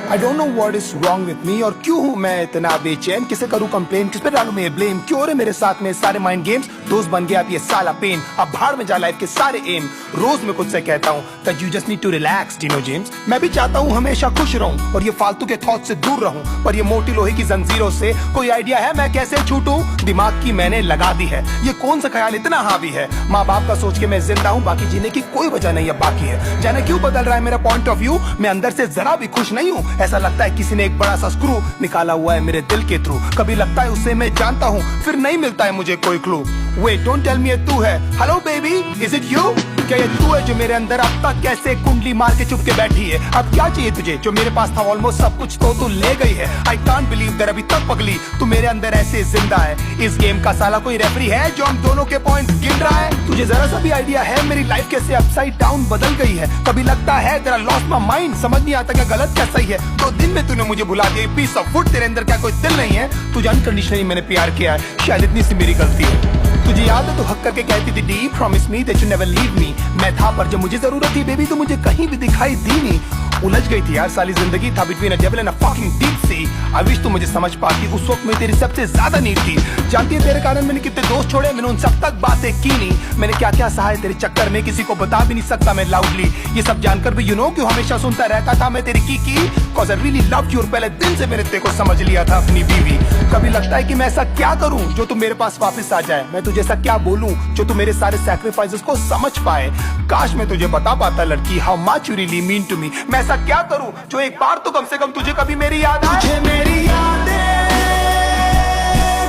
I don't know what is wrong with me और क्यों हूँ मैं इतना बेचैन, किसे करूँ कंप्लेन, किस पे डालूं मैं ब्लेम, क्यों रे मेरे साथ में सारे माइंड गेम्स, दोस्त बन गया अब ये साला पेन, अब भाड़ में जा लाइफ के सारे एम, रोज मैं खुद से कहता हूँ that you just need to relax, Dino James। मैं भी चाहता हूँ हमेशा खुश रहूँ और ये फालतू के थॉट से दूर रहूँ, पर ये मोटी लोहे की जंजीरों से कोई आइडिया है मैं कैसे छूटूं, दिमाग की मैंने लगा दी है, ये कौन सा ख्याल इतना हावी है, माँ बाप का सोच के मैं जिंदा हूँ, बाकी जीने की कोई वजह नहीं है बाकी है, जाने क्यों बदल रहा है मेरा पॉइंट ऑफ व्यू, मैं अंदर से जरा भी खुश नहीं हूँ, ऐसा लगता है किसी ने एक बड़ा सा स्क्रू निकाला हुआ है मेरे दिल के थ्रू, कभी लगता है उसे मैं जानता हूँ फिर नहीं मिलता है मुझे कोई clue, wait don't tell me ये तू है, hello baby is it you, क्या ये तू है जो मेरे अंदर अब तक कैसे कुंडली मार के चुप के बैठी है, अब क्या चाहिए तुझे जो मेरे पास था ऑलमोस्ट सब कुछ तो तू ले गई है, आई कांट बिलीव दैट अभी तक पगली तू मेरे अंदर ऐसे जिंदा है, इस गेम का साला कोई रेफरी है जो हम दोनों के पॉइंट गिन रहा है, तुझे जरा सा भी आइडिया है मेरी लाइफ कैसे अपसाइड डाउन बदल गई है, कभी लगता है तेरा लॉस्ट माय माइंड, समझ नहीं आता क्या गलत क्या सही है, 2 दिन में तूने मुझे भुला दिया, पीस ऑफ वुड तेरे अंदर क्या कोई दिल नहीं है, तुझे अनकंडीशनली मैंने प्यार किया है, शायद इतनी सी मेरी गलती है, तुझे याद है तू हक करके कहती थी D promise me that you never leave me, मैं था पर जब मुझे जरूरत थी बेबी तो मुझे कहीं भी दिखाई दी नहीं, उलझ गई थी यार साली जिंदगी, था between a devil and a fucking deep sea, I wish तू मुझे समझ पाती, उस वक्त में तेरी सबसे ज्यादा नीड थी, जानती है तेरे कारण मैंने कितने दोस्त छोड़े, मैंने उन सब तक बातें की नहीं, मैंने क्या क्या सहा है तेरे चक्कर में, किसी को बता भी नहीं सकता मैं लाउडली, ये सब जानकर भी यू नो क्यों हमेशा सुनता रहता था मैं तेरी की cause I really loved you, और पहले दिन से मैंने तेरे को समझ लिया था अपनी बीवी, कभी लगता है कि मैं ऐसा क्या करूं जो तू मेरे पास वापस आ जाए, मैं तुझे ऐसा क्या बोलूं जो तू मेरे सारे सैक्रिफाइसेस को समझ पाए, काश मैं तुझे बता पाता लड़की how much you really mean to me, मैं ऐसा क्या करूं जो एक बार तो कम से कम तुझे कभी मेरी याद आए, तुझे मेरी यादें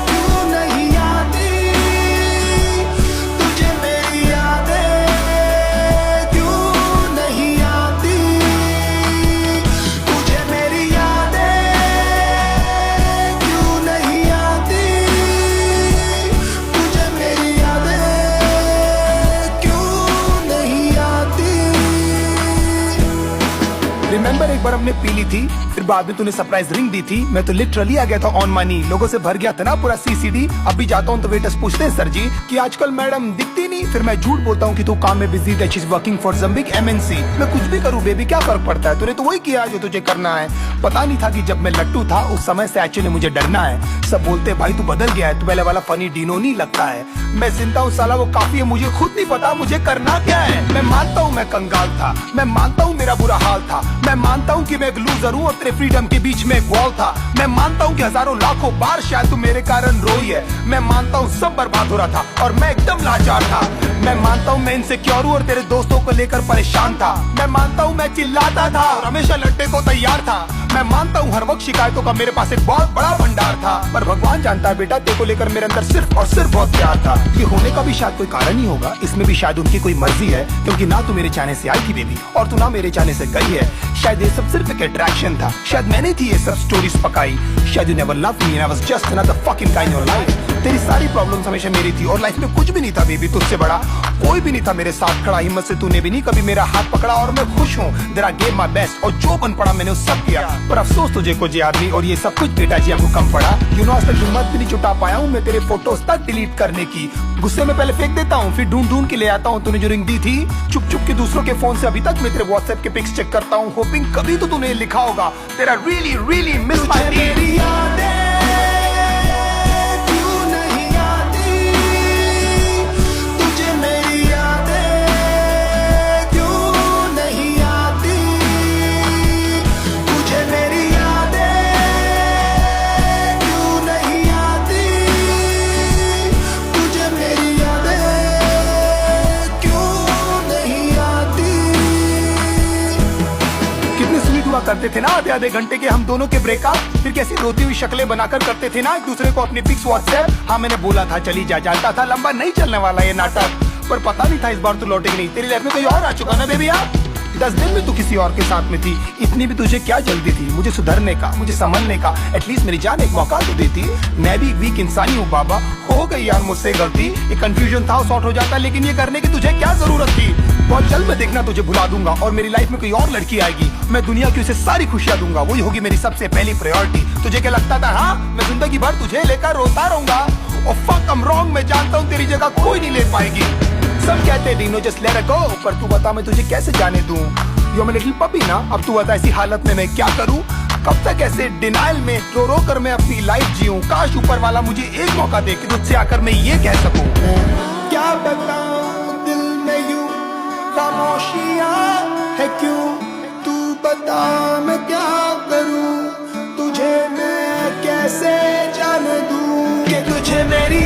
क्यों नहीं आती, तुझे मेरी यादें क्यों नहीं आती, तुझे मेरी यादें क्यों नहीं आती, तुझे मेरी यादें क्यों नहीं आती, रिमेंबर एक बार हमने पी ली थी, फिर बाद में तूने सरप्राइज रिंग दी थी, मैं तो लिटरली आ गया था ऑन मनी, लोगों से भर गया था ना पूरा सीसीडी, अब भी जाता हूँ तो वेटर्स पूछते हैं सर जी कि आजकल मैडम दिखती नहीं, फिर मैं झूठ बोलता हूँ कि तू काम में busy that she is working for some big MNC, मैं कुछ भी करूँ बेबी क्या फर्क पड़ता है, तूने तो वही किया जो तुझे करना है, पता नहीं था कि जब मैं लट्टू था उस समय से एक्चुअली मुझे डरना है, सब बोलते भाई तू बदल गया है, तू पहले वाला फनी डीनो नहीं लगता है, मैं जिंदा हूँ साला वो काफी है, मुझे खुद नहीं पता मुझे करना क्या है, मैं मानता हूँ मैं कंगाल था, मैं मानता हूँ मेरा बुरा हाल था, मैं मानता हूँ कि मैं एक लूजर हूँ और तेरे फ्रीडम के बीच में एक वॉल था, मैं मानता हूँ कि हजारों लाखों बार शायद तू मेरे कारण रोई है, मैं मानता हूँ सब बर्बाद हो रहा था और मैं एकदम लाचार था, मैं मानता हूँ मैं इनसिक्योर हूँ और तेरे दोस्तों को लेकर परेशान था, मैं मानता हूँ मैं चिल्लाता था और हमेशा लड़ने को तैयार था, मैं मानता हूँ हर वक्त शिकायतों का मेरे पास एक बहुत बड़ा भंडार था, पर भगवान जानता है बेटा तेरे को लेकर मेरे अंदर सिर्फ और सिर्फ बहुत प्यार था, ये होने का भी शायद कोई कारण ही होगा, इसमें भी शायद उनकी कोई मर्जी है, क्योंकि ना तू मेरे चाहने से आई थी बेबी और तू ना मेरे चाहने से गई है, शायद ये सब सिर्फ एक अट्रैक्शन था, शायद मैंने थी ये सब स्टोरीज पकाई, शायद you never loved me and I was just another fucking guy in your life, तेरी सारी प्रॉब्लम्स हमेशा मेरी थी और लाइफ में कुछ भी नहीं था बेबी तुझसे बड़ा, कोई भी नहीं था मेरे साथ खड़ा, हिम्मत से तूने भी नहीं कभी मेरा हाथ पकड़ा और मैं खुश हूँ, there I gave my best और जो बन पड़ा मैंने उस सब किया, पर अफसोस तुझे कुछ याद नहीं और ये सब कुछ बेटा जी आपको कम पड़ा, यू नो आज तक हिम्मत भी नहीं जुटा पाया हूँ मैं तेरे फोटोज तक डिलीट करने की, गुस्से में पहले फेंक देता हूँ फिर ढूंढ ढूंढ के ले आता हूँ, तूने जो रिंग दी थी चुप चुप के दूसरों के फोन से अभी तक मैं तेरे व्हाट्सएप के पिक्स चेक करता हूँ, होपिंग कभी तो तूने लिखा होगा तेरा रियली रियली मिस माय मेरी यादें करते थे ना आधे घंटे के हम दोनों के ब्रेकअप, फिर कैसी रोती हुई शक्लें बनाकर करते थे ना एक दूसरे को अपने पिक्स व्हाट्सएप, हाँ मैंने बोला था चली जा, जानता था लंबा नहीं चलने वाला ये नाटक, पर पता नहीं था इस बार तू लौटेगी नहीं, तेरी लाइफ में कोई और आ चुका ना बेबी यार, 10 दिन में तू किसी और के साथ में थी, इतनी भी तुझे क्या जल्दी थी मुझे सुधरने का, मुझे संभलने का, एटलीस्ट मेरी जान एक मौका तो देती, मैं भी वीक इंसान ही हूँ बाबा, हो गई यार मुझसे गलती, ये कंफ्यूजन था सॉर्ट हो जाता, लेकिन ये करने की तुझे क्या जरूरत थी, बहुत जल्द मैं देखना तुझे भुला दूंगा और मेरी लाइफ में कोई और लड़की आएगी, मैं दुनिया की उसे सारी खुशियां दूंगा, वही होगी मेरी सबसे पहली प्रायोरिटी, तुझे क्या लगता था हाँ मैं जिंदगी भर तुझे लेकर रोता रहूंगा, और फक I'm wrong, मैं जानता हूँ तेरी जगह कोई नहीं ले पाएगी, सब कहते हैं Dino just let it go, पर तू बता मैं तुझे कैसे जाने दूं, you are my little puppy ना, अब तू बता ऐसी हालत में मैं क्या करूं, कब तक ऐसे डिनाइल में रो रो कर मैं अपनी लाइफ जीऊं। काश ऊपर वाला मुझे एक मौका दे कि तुझसे आकर मैं ये कह सकूं। क्या बताऊं दिल में यूं खामोशियां है क्यों, तू बता मैं क्या करूं, तुझे मैं कैसे जान दूं कि तुझे मेरी